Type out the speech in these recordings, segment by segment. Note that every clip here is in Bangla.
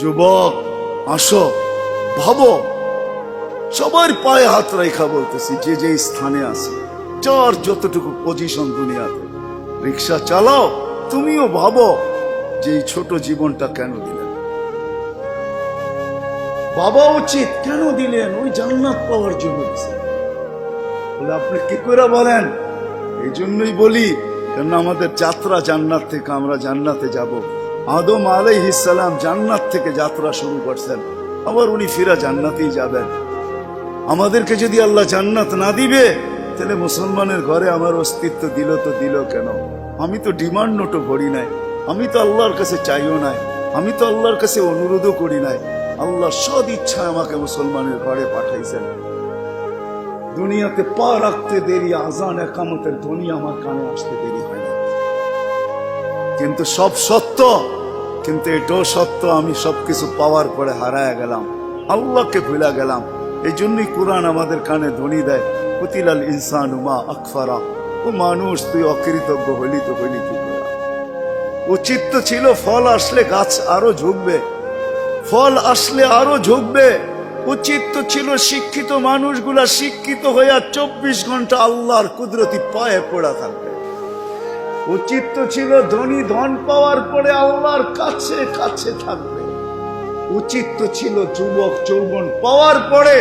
যুবক আসো, ভাবো, সবার পায়ে হাত রেখা বলতেছি, যে যে স্থানে আছে, যার যতটুকু পজিশন দুনিয়াতে, রিক্সা চালাও, তুমিও ভাবো যে এই ছোট জীবনটা কেন দিলেন। বাবা উচিত কেন দিলেন? ওই জান্নাত পাওয়ার জন্য দিলেন। বলে আপনি কি করে বলেন? এই জন্যই বলি, কেন আমাদের যাত্রা জান্নাত থেকে, আমরা জান্নাতে যাব। আদম আলাইহিস সালাম জান্নাত থেকে যাত্রা শুরু করছেন, আবার উনি ফিরা জান্নাতেই যাবেন। আমাদেরকে যদি আল্লাহ জান্নাত না দিবে, তাহলে মুসলমানের ঘরে আমার অস্তিত্ব দিল তো দিল কেন? আমি তো ডিমান্ড নোটও করি নাই, আমি তো আল্লাহর কাছে চাইও নাই, আমি তো আল্লাহর কাছে অনুরোধও করি নাই। আল্লাহ সদ ইচ্ছায় আমাকে মুসলমানের ঘরে পাঠাইছেন। দুনিয়াতে পা রাখতে দেরি, আজান একামতের ধ্বনি আমার কানে আসতে দেরি হয় না। কিন্তু সব সত্য, কিন্তু এটাও সত্য, আমি সবকিছু পাওয়ার পরে হারায় গেলাম, আল্লাহকে ভুলে গেলাম। এই জন্যই কোরআন আমাদের কানে ধ্বনি দেয়, কুতিলাল ইনসানু মা আকফারা। ও মানুষ, তুই অকৃতজ্ঞ হইলি তো হইলি কি করে? উচিত তো ছিল ফল আসলে গাছ আরো ঝুঁকবে, ফল আসলে আরো ঝুঁকবে। উচিত তো ছিল শিক্ষিত মানুষগুলা শিক্ষিত হইয়া 24 ঘন্টা আল্লাহর কুদরতি পায়ে পড়া থাকবে। উচিত তো ছিল ধনী ধন পাওয়ার পরে আল্লাহর কাছে কাছে থাকবে। উচিত তো ছিল যুবক যৌবন পাওয়ার পরে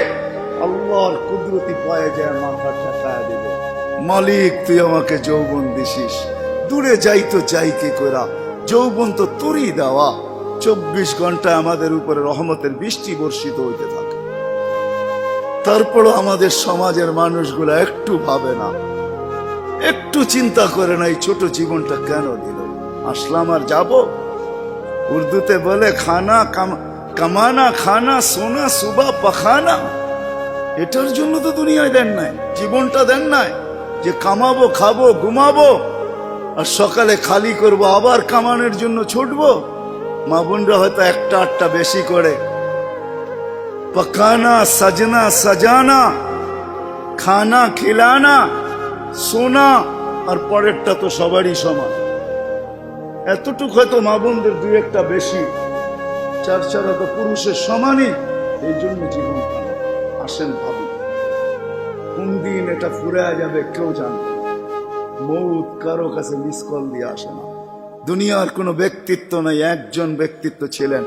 আল্লাহর কুদরতি পায়ে যায় মাথা ঠেকায় দেবে, মালিক তুই আমাকে যৌবন দিছিস, দূরে যাই তো যাই কি করা, যৌবন তো তোরই দেওয়া। 24 ঘন্টা আমাদের উপরে রহমতের বৃষ্টি বর্ষিত হইতে থাকে। তারপরও আমাদের সমাজের মানুষগুলা একটু ভাবে না, একটু চিন্তা করে না এই ছোট জীবনটা কেন দিল। আসলাম আর যাব। উর্দুতে বলে খানা কামানা খানা সোনা সুবা পাখানা। এটার জন্য তো দুনিয়ায় দেন নাই, জীবনটা দেন নাই যে কামাবো, খাবো, ঘুমাবো, আর সকালে খালি করব, আবার কামানোর জন্য ছুটবো। মা বোনরা হয়তো একটা আটটা বেশি করে, পকানা সাজনা সাজানা, খানা খিলানা, সোনা, আর পরেরটা তো সবারই সমান। এতটুকু হয়তো মা বোনদের দুই একটা বেশি, চার চারা তো পুরুষের সমানই। এই জন্য জীবন আসেন ভাবি, কোন দিন এটা ফুরে যাবে কেউ জানবে না। মৌত কারো কাছে মিস কল দিয়ে আসে না। দুনিয়ার কোনো ব্যক্তিত্ব নাই, একজন ব্যক্তিত্ব ছিলেন,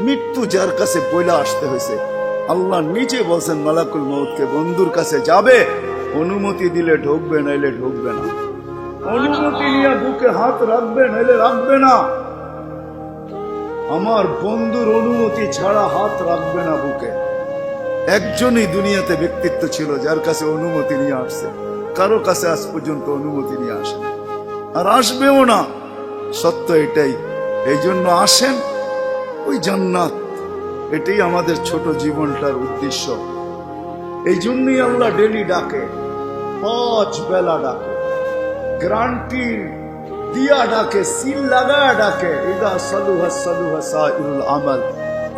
মৃত্যু যার কাছে বইলা আসতে হয়েছে। আল্লাহ নিজে বলছেন মালাকুল মউতকে, বন্ধুর কাছে যাবে, অনুমতি দিলে ঢুকবে, নাইলে ঢুকবে না। অনুমতি নিয়ে বুকে হাত রাখবে, নাইলে রাখবে না। আমার বন্ধুর অনুমতি ছাড়া হাত রাখবে না বুকে। একজনই দুনিয়াতে ব্যক্তিত্ব ছিল যার কাছে অনুমতি নিয়ে আসছে, কারো কাছে আজ পর্যন্ত অনুমতি নিয়ে আসে আর আসবেও না। সত্য এটাই। এই জন্য আসেন, ওই জান্নাত, এটাই আমাদের ছোট জীবনটার উদ্দেশ্য। এই জন্যই আল্লাহ ডেলি ডাকে, 5 বেলা ডাকে, গ্যারান্টি দিয়া ডাকে, সিল লাগায় ডাকে। ইদা সালুহা সালুহা সাইরুল আমাল।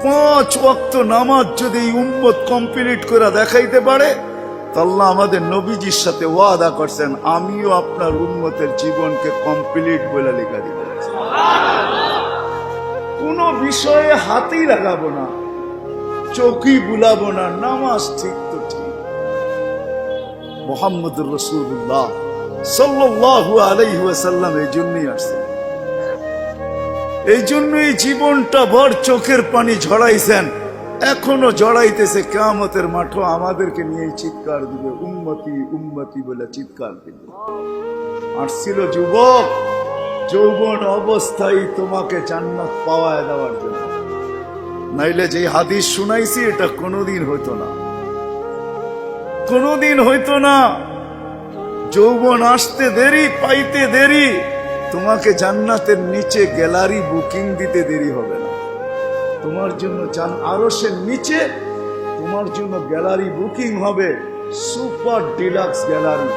5 ওয়াক্ত নামাজ যদি এই উম্মত কমপ্লিট করে দেখাইতে পারে, আল্লাহ আমাদের নবীজির সাথে ওয়াদা করছেন, আমিও আপনার উম্মতের জীবনকে কমপ্লিট বলে লেখা দিব। কোন বিষয়ে হাতেই লাগাবো না, চোখই বুলাবো না, নামাজ ঠিক তো ঠিক। মুহাম্মদুর রাসূলুল্লাহ সাল্লাল্লাহু আলাইহি ওয়াসাল্লাম এই জন্যই আসছেন, এই জন্যই জীবনটা ভর চোখের পানি ঝরাইছেন, এখনো জড়াইতেছে। কিয়ামতের মাঠে আমাদেরকে নিয়ে চিৎকার দিবে, উম্মতি উম্মতি বলে চিৎকার দিবে। আসছিল যুবক যৌবন অবস্থায় তোমাকে জান্নাত পাওয়ায় দেওয়ার জন্য, নাইলে যে হাদিস শুনাইছি এটা কোনোদিন হইতো না, কোনোদিন হইতো না। যৌবন আসতে দেরি, পাইতে দেরি, তোমাকে জান্নাতের নিচে গ্যালারি বুকিং দিতে দেরি হবে না। তোমার জন্য আরশের নিচে তোমার জন্য গ্যালারি বুকিং হবে, সুপার ডিলাক্স গ্যালারি।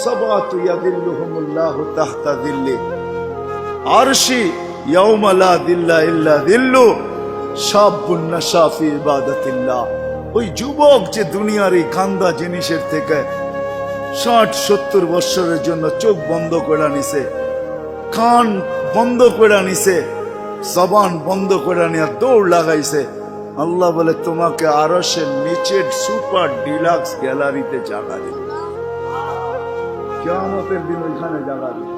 সাবাতু ইয়াদিল্লুহুমুল্লাহু তাহতা দিল্লি আরশি ইয়াউমা লা দিল্লা ইল্লা দিল্লু শাবুন নাশা ফি ইবাদাতিল্লাহ। ওই যুবক যে দুনিয়ার এই গান্দা জিনিসের থেকে 60-70 বছরের জন্য চোখ বন্ধ করে নিছে, কান বন্ধ করে নিছে, জবান বন্ধ করে নিয়ে দৌড় লাগাইছে। আল্লাহ বলে তোমাকে আরশের নিচের সুপার ডিলাক্স গ্যালারিতে জায়গা দিবে, কিয়ামতের দিন ওইখানে জায়গা দিবে।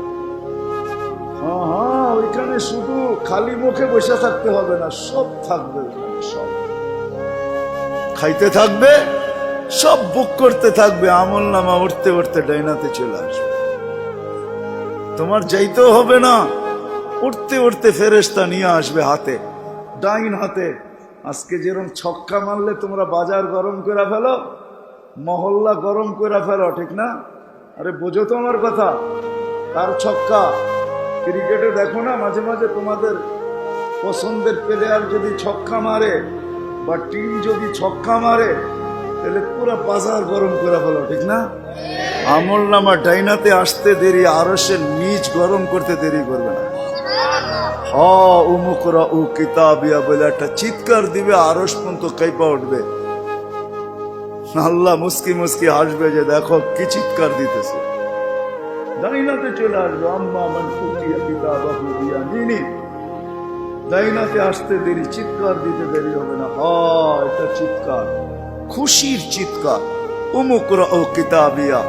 হ্যাঁ, ওইখানে শুধু খালি মুখে বসে থাকতে হবে না, সব থাকবে ওইখানে, সব খাইতে থাকবে, সব বুক করতে থাকবে। আমল নামা উঠতে উঠতে ডাইনাতে চলে আসবে, তোমার যাইতেও হবে না, উঠতে উঠতে ফেরেশতা নিয়ে আসবে হাতে, ডাইন হাতে। আজকে যেরকম ছক্কা মারলে তোমরা বাজার গরম করে ফেলো, মহল্লা গরম করে ফেলো, ঠিক না? আরে বোঝো তো আমার কথা। তার ছক্কা ক্রিকেটে দেখো না, মাঝে মাঝে তোমাদের পছন্দের প্লেয়ার যদি ছক্কা মারে বা টিম যদি ছক্কা মারে, তাহলে পুরো বাজার গরম করে ফেলো, ঠিক না? আমল নামা ডাইনাতে আসতে দেরি, আরশের নিচ গরম করতে দেরি করবে না। উমুকরা উ কিতাবিয়া বলে একটা চিৎকার দিবে, আরশ পর্যন্ত কাইপা উঠবে। আল্লাহ মুস্কি মুস্কি হাসবে যে দেখো কি চিৎকার দিতেছে। ডাইনাতে চলে আসবে, আম্মা মান উতিয়া কিতাবাহু বিয়ামিনি। ডাইনাতে আসতে দেরি, চিৎকার দিতে দেরি হবে না। এটা চিৎকার, খুশির চিৎকার। উমুকরা ও কিতাবিয়া।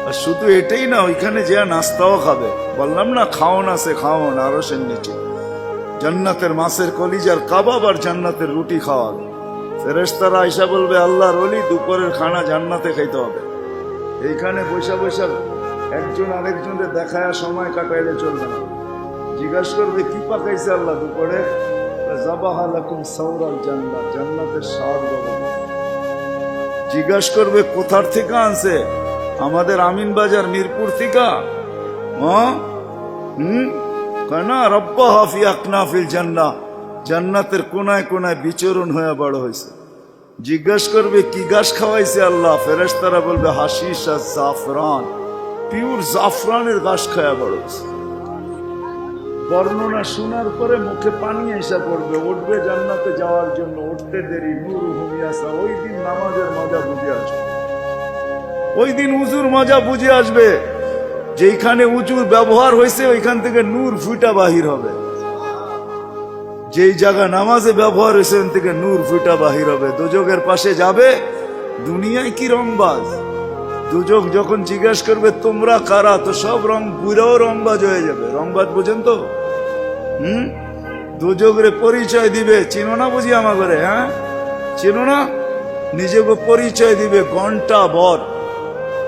আর শুধু এটাই না, ওইখানে যে নাস্তাও খাবে। বললাম না খাওন আছে, খাওন আরশের নিচে। জান্নাতের মাছের কলিজার কাবাব আর জান্নাতের রুটি খাওয়াবে। ফেরেশতারা আয়েশা বলবে আল্লাহর ওলি দুপুরের খানা জান্নাতে খাইতে হবে। এইখানে বৈশা বৈশা একজন আরেকজনের দেখায় সময় কাটাইলে চলবে না। জিজ্ঞাসা করবে কি পাকাইছে আল্লাহ দুপুরে? যাবাহা লাকুম সাওরাল জান্নাত, জান্নাতের ষাঁড় জবাই। জিজ্ঞাসা করবে কোথার থেকে আনছে? আমাদের আমিন বাজার মিরপুর থেকে। কানা রব্বাহা ফি আকনাফিল জান্নাহ, জান্নাতের কোনায় কোনায় বিচরণ হয়ে বড় হয়েছে। জিজ্ঞাসা করবে কি গাছ খাওয়াইছে আল্লাহ? ফেরেশতারা বলবে হাশিশ আর জাফরান, পিওর জাফরানের গাছ খাওয়া বড় হয়েছে। বর্ণনা শোনার পরে মুখে পানি এসে পড়বে, উঠবে জান্নাতে যাওয়ার জন্য। উঠতে দেরি, নূর হুমিয়াসা। ওই দিন নামাজের মজা বুঝে আসবে, ওই দিন উজুর মজা বুঝে আসবে। যেখানে উজুর ব্যবহার হয়েছে ওইখান থেকে নূর ফুটা বাহির হবে। যেই জায়গা নামাজে ব্যবহার হয়েছে ওখান থেকে নূর ফুটা বাহির হবে। দুজকের পাশে যাবে, দুনিয়ায় কি রংবাজ। দুজক যখন জিজ্ঞাসা করবে তোমরা কারা, তো সব রং বুড়াও রংবাজ হয়ে যাবে। রংবাজ বুঝেন তো? দুজকরে পরিচয় দিবে, চিনো না বুঝি আমাকে? হ্যাঁ চিনো না? নিজেকে পরিচয় দিবে ঘন্টা ভর।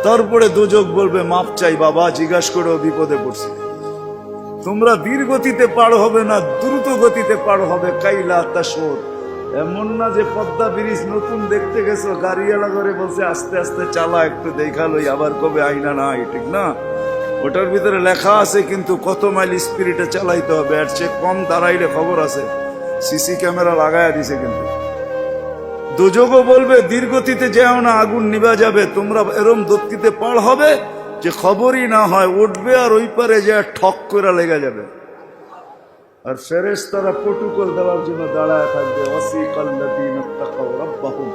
তারপরে দুজক বলবে মাপ চাই বাবা, জিজ্ঞাসা করেও বিপদে পড়ছি। তোমরা ধীর গতিতে পার হবে না, দ্রুত গতিতে পার হবে। কাইলা তাসর, এমন না যে পদ্মা ব্রিজ নতুন দেখতে গেছো, গাড়িওয়ালা করে বলছে আস্তে আস্তে চালা, একটু দেখালোই, আবার কবে আইনা নাই, ঠিক না? ওটার ভিতরে লেখা আছে কিন্তু কত মাইল স্পিডে চালাইতে হবে। এর চেয়ে কম দাঁড়াইলে খবর আছে, সিসি ক্যামেরা লাগাইয়া দিছে। কিন্তু দুজকও বলবে দীর্ঘতিতে যেও না, আগুন নিভা যাবে। তোমরা এরম গতিতে পার হবে যে খবরই না হয়, উঠবে আর ওই পারে যে ঠক করে লেগে যাবে। আর ফেরেশতারা প্রটোকল দেওয়ার জন্য দাঁড়ায় থাকবে। ওয়াসিকাল্লাযীনা তাকাউ রাব্বাহুম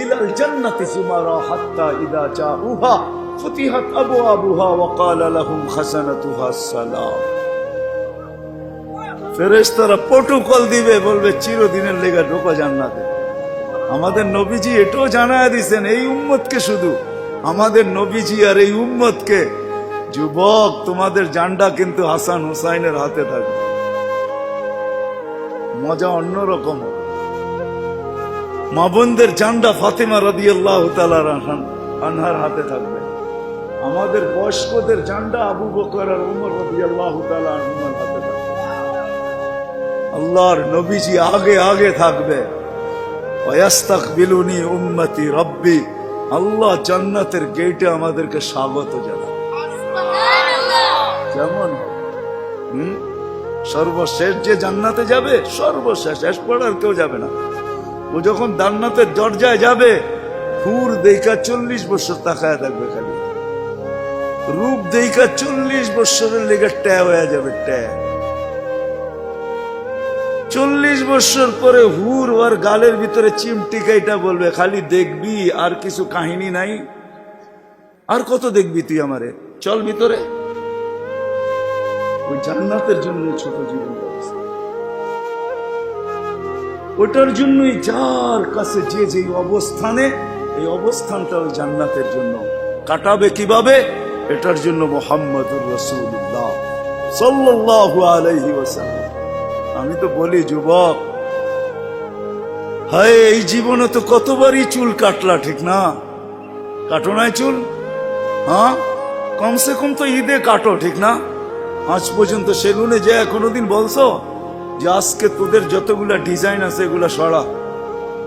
ইলাল জান্নাতি যুমারা হাত্তা ইযা জাউহা ফুতিহাত আবওয়াবুহা ওয়া ক্বালা লাহুম খাযানাতুহা আসসালাম। ফেরেশতারা প্রটোকল দিবে, বলবে চিরদিনের লেগে ঢোকা জান্নাতে। আমাদের নবীজি এটাও জানায় দিয়েছেন এই উম্মতকে, শুধু আমাদের নবীজি আর এই উম্মতকে, যুবক তোমাদের জান্ডা কিন্তু হাসান হুসাইনের হাতে থাকবে। মজা অন্যরকম। মা বোনদের জান্ডা ফাতেমা রাদিয়াল্লাহু তাআলা আনহার হাতে থাকবে। আমাদের বয়স্কদের জান্ডা আবু বকর আর উমর রাদিয়াল্লাহু তাআলা আনহুর হাতে থাকবে। আল্লাহর নবীজি আগে আগে থাকবে। ওয়াস্তাকবিলুনি উম্মতি রব্বি, আল্লাহ জান্নাতের গেটে আমাদেরকে স্বাগত জানাবে। কেমন সর্বশেষ যে জান্নাতে যাবে, সর্বশেষ, শেষ পড়ার কেউ যাবে না। ও যখন জান্নাতের দরজায় যাবে, হুর দেখা 40 বছর তাকায় থাকবে, খালি রূপ দেখা 40 বছরের লেগে ট্যা হয়ে যাবে। ট্যা 40 বছর পরে হুর ওর গালের ভিতরে চিমটি কাইটা বলবে খালি দেখবি, আর কিছু কাহিনী নাই, আর কত দেখবি তুই আমারে, চল ভিতরে। ওই জান্নাতের জন্য ছোট জীবন ব্যবস্থা। ওটার জন্যই যার কাছে যে যে অবস্থানে, এই অবস্থানটা ওই জান্নাতের জন্য কাটাবে কিভাবে, এটার জন্য মুহাম্মদুর রাসূলুল্লাহ সাল্লাল্লাহু আলাইহি ওয়াসাল্লাম। আমি তো বলি যুবক, হায় এই জীবনে তো কতবারই চুল কাটলা, ঠিক না? কাটো নাই চুল? হ্যাঁ, কমসে কম তো ঈদে কাটো, ঠিক না? আজ পর্যন্ত সেলুনে যে কোনোদিন বলছো যে আজকে তোদের যতগুলা ডিজাইন আছে এগুলা সরা?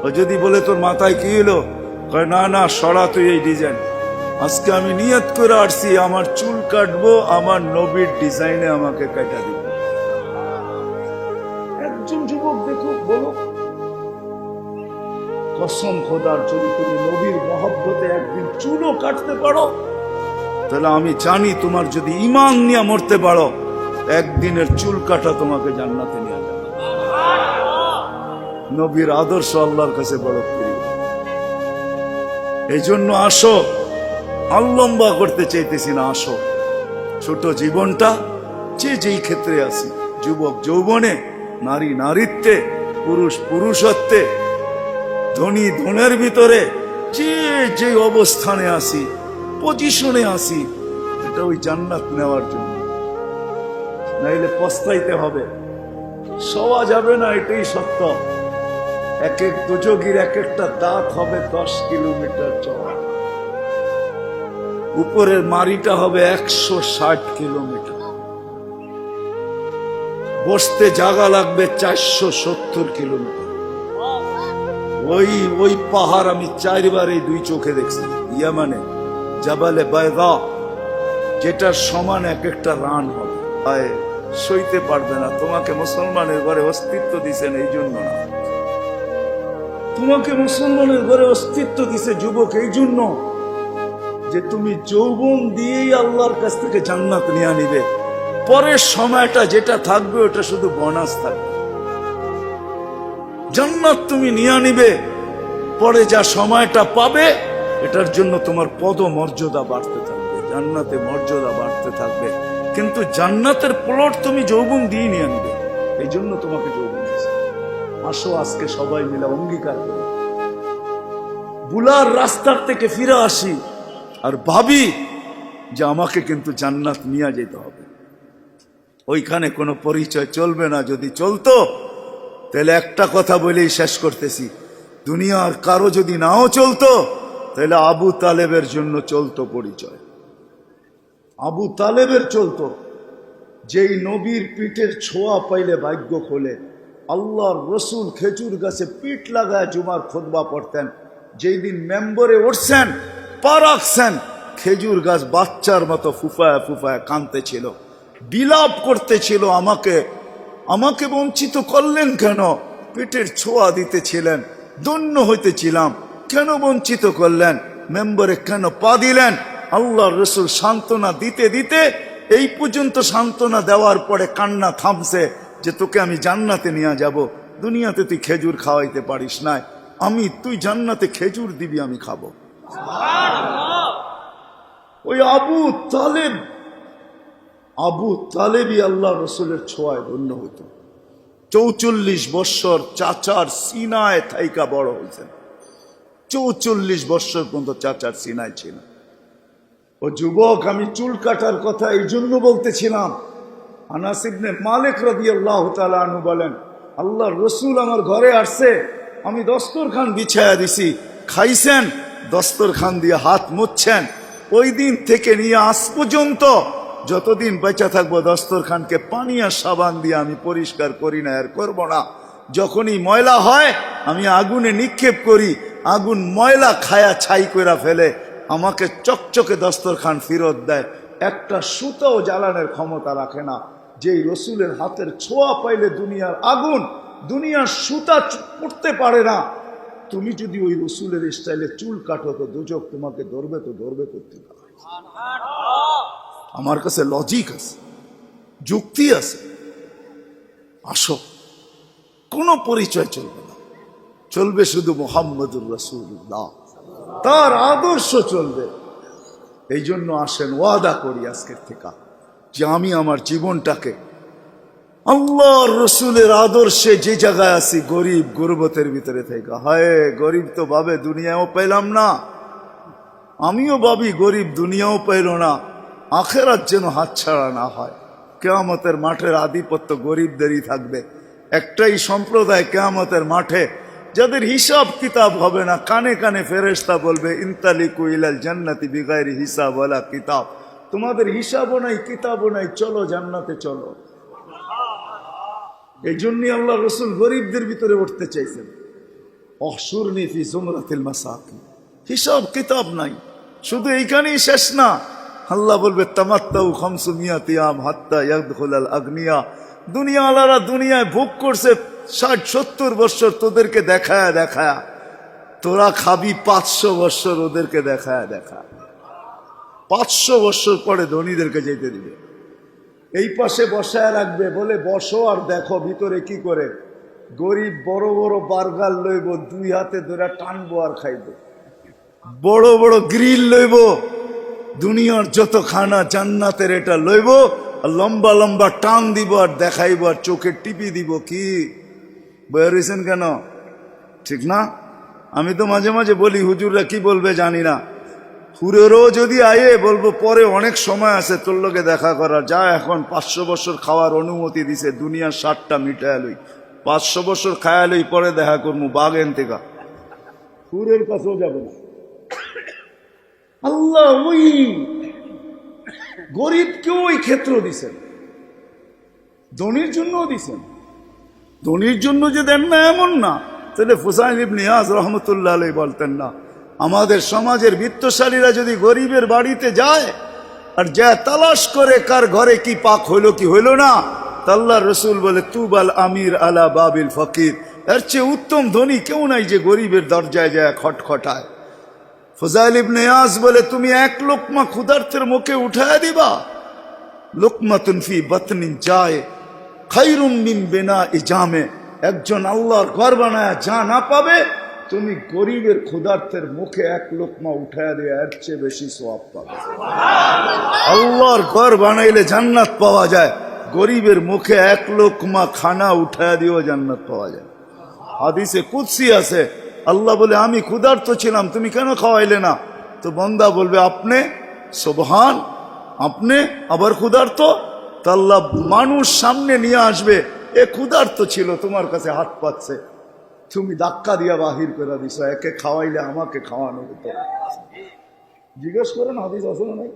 ও যদি বলে তোর মাথায় কি এলো, কয় না না সরা তুই এই ডিজাইন। আজকে আমি নিয়ত করে আসছি আমার চুল কাটবো আমার নবীর ডিজাইনে আমাকে কাটা দিব। একজন যুবক দেখো, বলো কসম খোদার, যদি তুমি নবীর মহব্বতে একদিন চুলও কাটতে পারো, তাহলে আমি জানি তোমার যদি ঈমান নিয়ে মরতে পারো, একদিনের চুল কাটা তোমাকে জান্নাতে নিয়ে যাবে। নবীর আদর্শ আল্লাহর কাছে বড় প্রিয়। এই জন্য আসো, লম্বা করতে চাইতেছি না, আসো ছোট জীবনটা যে যেই ক্ষেত্রে আছি, যুবক যৌবনে, নারী নারীত্বে, পুরুষ পুরুষত্বে, ধনী ধনের ভিতরে যে যে অবস্থানে আসি, পজিশনে আসি, এটা ওই জান্নাত নেওয়ার জন্য। নাইলে পস্তাইতে হবে, সওয়া যাবে না, এটাই সত্য। এক এক দুযোগীর এক একটা দাঁত হবে 10 কিলোমিটার চওড়া, উপরের মারিটা হবে 160 কিলোমিটার, বসতে জায়গা লাগবে 470 কিলোমিটার। ওই পাহাড় আমি 4 বার এই 2 চোখে দেখছি, ইয়ামানে জাবালে বায়দা, যেটার সমান এক একটা রান হবে। সইতে পারবে না। তোমাকে মুসলমানের ঘরে অস্তিত্ব দিছেন এই জন্য না, তোমাকে মুসলমানের ঘরে অস্তিত্ব দিছে যুবক এই জন্য যে তুমি যৌবন দিয়েই আল্লাহর কাছ থেকে জান্নাত নিয়ে নিবে। পরের সময়টা যেটা থাকবে ওটা শুধু বোনাস থাকবে। জান্নাত তুমি নিয়ে নিবে, পরে যা সময়টা পাবে এটার জন্য তোমার পদ মর্যাদা বাড়তে থাকবে, জান্নাতে মর্যাদা বাড়তে থাকবে। কিন্তু জান্নাতের প্লট তুমি যৌবন দিয়ে নিয়ে নিবে, এই জন্য তোমাকে যৌবন দিয়েছে। আসো আজকে সবাই মিলে অঙ্গীকার করে বুলার রাস্তার থেকে ফিরে আসি আর ভাবি যে আমাকে কিন্তু জান্নাত নিয়ে যেতে হবে। ওইখানে কোনো পরিচয় চলবে না। যদি চলতো তাহলে একটা কথা বলেই শেষ করতেছি, দুনিয়ার কারো যদি নাও চলতো তাহলে আবু তালেবের জন্য চলতো পরিচয়। আবু তালেবের চলতো, যেই নবীর পিঠের ছোঁয়া পাইলে ভাগ্য খোলে। আল্লাহর রসুল খেজুর গাছে পিঠ লাগায় জুমার খুতবা পড়তেন। যেই দিন মেম্বরে উঠছেন, পা রাখছেন, খেজুর গাছ বাচ্চার মতো ফুফায় ফুফায় কাঁদতেছিল, বিলাপ করতেছিল, আমাকে বঞ্চিত করলেন কেন? পেটের ছোঁয়া দিতেছিলেন, ধন্য হইতেছিলাম, কেন বঞ্চিত করলেন? মেম্বরে কেন পা দিলেন? আল্লাহর রসুল সান্ত্বনা দিতে দিতে এই পর্যন্ত সান্ত্বনা দেওয়ার পরে কান্না থামছে যে তোকে আমি জান্নাতে নিয়ে যাব। দুনিয়াতে তুই খেজুর খাওয়াইতে পারিস না, তুই জান্নাতে খেজুর দিবি, আমি খাবো। ওই আবু তালেবই আল্লাহ রসুলের ছোঁয়ায় ধন্য হইত। 44 বৎসর চাচার সিনায় থাইকা বড় হয়েছেন। 44 বৎসর পর্যন্ত চাচার সিনায় ছিল। ও যুবক, আমি চুল কাটার কথা এই জন্য বলতেছিলাম। আনাস ইবনে মালিক রাদিয়াল্লাহু তাআলা আনহু বলেন, আল্লাহর রসুল আমার ঘরে আসছে, আমি দস্তরখান বিছায়া দিছি, খাইছেন, দস্তরখান দিয়ে হাত মুছছেন। ওই দিন থেকে নিয়ে আজ পর্যন্ত যতদিন বেঁচে থাকবো দস্তরখানকে পানি আর সাবান দিয়ে আমি পরিষ্কার করি না, আর করবো না। যখনই ময়লা হয় আমি আগুনে নিক্ষেপ করি, আগুন ময়লা খায়া ছাই করে ফেলে, আমাকে চকচকে দস্তরখান ফেরত দেয়। একটা সুতাও জ্বালানোর ক্ষমতা রাখে না। যেই রসুলের হাতের ছোঁয়া পাইলে দুনিয়ার আগুন, দুনিয়ার সুতা পড়তে পারে না। তুমি যদি ওই রসুলের স্টাইলে চুল কাটো তো দুজক তোমাকে ধরবে, তো ধরবে করতে পারে। আমার কাছে লজিক আছে, যুক্তি আছে। আসো, কোনো পরিচয় চলবে না, চলবে শুধু মুহাম্মদুর রাসূলুল্লাহ, তার আদর্শ চলবে। এই জন্য আসেন ওয়াদা করি আজকের থেকে যে আমি আমার জীবনটাকে আল্লাহর রসুলের আদর্শে যে জায়গায় আছি, গরিব গুরবতের ভিতরে থেকে, হায় গরিব তো ভাবে দুনিয়াও পেলাম না, আমিও ভাবি গরিব দুনিয়াও পেল না, আখেরাত যেন হাতছাড়া না হয়। কিয়ামতের মাঠের আধিপত্য গরিবদেরই থাকবে। একটাই সম্প্রদায় কিয়ামতের মাঠে, যাদের হিসাব কিতাব হবে না, কানে কানে ফেরেশতা বলবে ইনতালিকু ইলাল জান্নাতি বিগাইরি হিসাব ওয়ালা কিতাব, তোমাদের হিসাবও নাই কিতাবও নাই, চলো জান্নাতে চলো। এই জন্যই আল্লাহ রসুল গরিবদের ভিতরে উঠতে চাইছেন, অহশুরনি ফি জুমরাতিল মাসাকিন। হিসাব কিতাব নাই, শুধু এইখানেই শেষ না, আল্লাহ বলবে তামাত্তাউ খামসুমিয়াতি আম হাত্তা ইয়াদখুলাল আগনিয়া। দুনিয়াওয়ালারা দুনিয়ায় ভোগ করছে 60-70 বছর, তোদেরকে দেখায় দেখায়, তোরা খাবি 500 বছর ওদেরকে দেখায় দেখায়। 500 বছর পরে ধনীদেরকে যেতে দিবে, এই পাশে বসায় রাখবে, বলে বসো আর দেখো ভিতরে কি করে। গরিব বড় বড় বার্গার লইব, 2 হাতে ধরে টানবো আর খাইব। বড় বড় গ্রিল লইব, দুনিয়ার যত খানা জান্নাতের এটা লইব, আর লম্বা লম্বা টান দিব আর দেখাইব আর চোখে টিপি দিব। কি বয়ারিছেন কেন? ঠিক না? আমি তো মাঝে মাঝে বলি, হুজুররা কি বলবে জানি না, হুরেরও যদি আয়ে বলবো পরে অনেক সময় আছে তোর লোকে দেখা করার, যা এখন 500 বছর খাওয়ার অনুমতি দিছে, দুনিয়ার 60টা মিটায় লই, 500 বছর খায়া লই, পরে দেখা করবো বাগেন থেকে। হুরের কাছেও যাবে না। আল্লাহ ওই গরিবকেও ওই ক্ষেত্র দিছেন, ধনীর জন্যও দিছেন। ধনীর জন্য যে দেন না এমন না, তাহলে ফুসাইল ইবনে ইয়াজ রহমতুল্লাহ আলাইহি বলতেন না, আমাদের সমাজের বিত্তশালীরা যদি গরিবের বাড়িতে যায় আর যা তালাশ করে কার ঘরে কি পাক হইল কি হইল না, আল্লাহর রসুল বলে তুবাল আমির আলা বাবিল ফকির, এর চেয়ে উত্তম ধনী কেউ নাই যে গরিবের দরজায় যায় খটখটায়। ফুজাইল ইবনে ইয়াজ বলে তুমি 1 লোকমা ক্ষুধার্তের মুখে উঠায় দিবা, লোকমাতুন ফি বাতনিন যায় খায়রুম মিন বিনাই জামে, একজন আল্লাহর ঘর বানায় যা না পাবে, তুমি গরিবের ক্ষুধার্তের মুখে 1 লোকমা উঠায় দিয়ে এর চেয়ে বেশি সওয়াব পাবে। আল্লাহর ঘর বানাইলে জান্নাত পাওয়া যায়, গরিবের মুখে 1 লোকমা খানা উঠায় দিয়েও জান্নাত পাওয়া যায়। হাদিসে কুদসি আছে, আল্লাহ বলে আমি ক্ষুধার্ত ছিলাম, তুমি কেন খাওয়াইলে না? তো বান্দা বলবে আপনি, সুবহান, আপনি আবার ক্ষুধার্ত? তা আল্লাহ মানুষ সামনে নিয়ে আসবে, এ ক্ষুধার্ত ছিল, তোমার কাছে হাত পাচ্ছে, তুমি ধাক্কা দিয়া বাহির করে দিছো, একে খাওয়াইলে আমাকে খাওয়ানো হতো। জিজ্ঞেস করেন হাদিস আছে না নাই?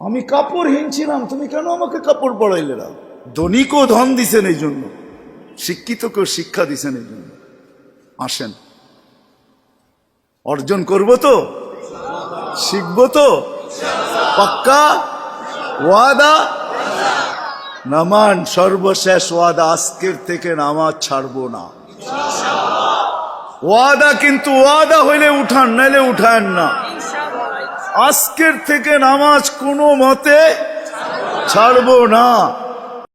আমি কাপড়হীন ছিলাম, তুমি কেন আমাকে কাপড় পরাইলে না? ধনীকেও ধন দিছেন এই জন্য, শিক্ষিতকেও শিক্ষা দিছেন এই জন্য। আসেন অর্জন করবো তো, শিখবো তো, পাক্কা ওয়াদা? নামান সর্বশেষ ওয়াদা, আজকের থেকে নামাজ ছাড়বো না। ওয়াদা, কিন্তু ওয়াদা হইলে উঠান, নাইলে উঠান না। আজকের থেকে নামাজ কোনো মতে ছাড়বো না।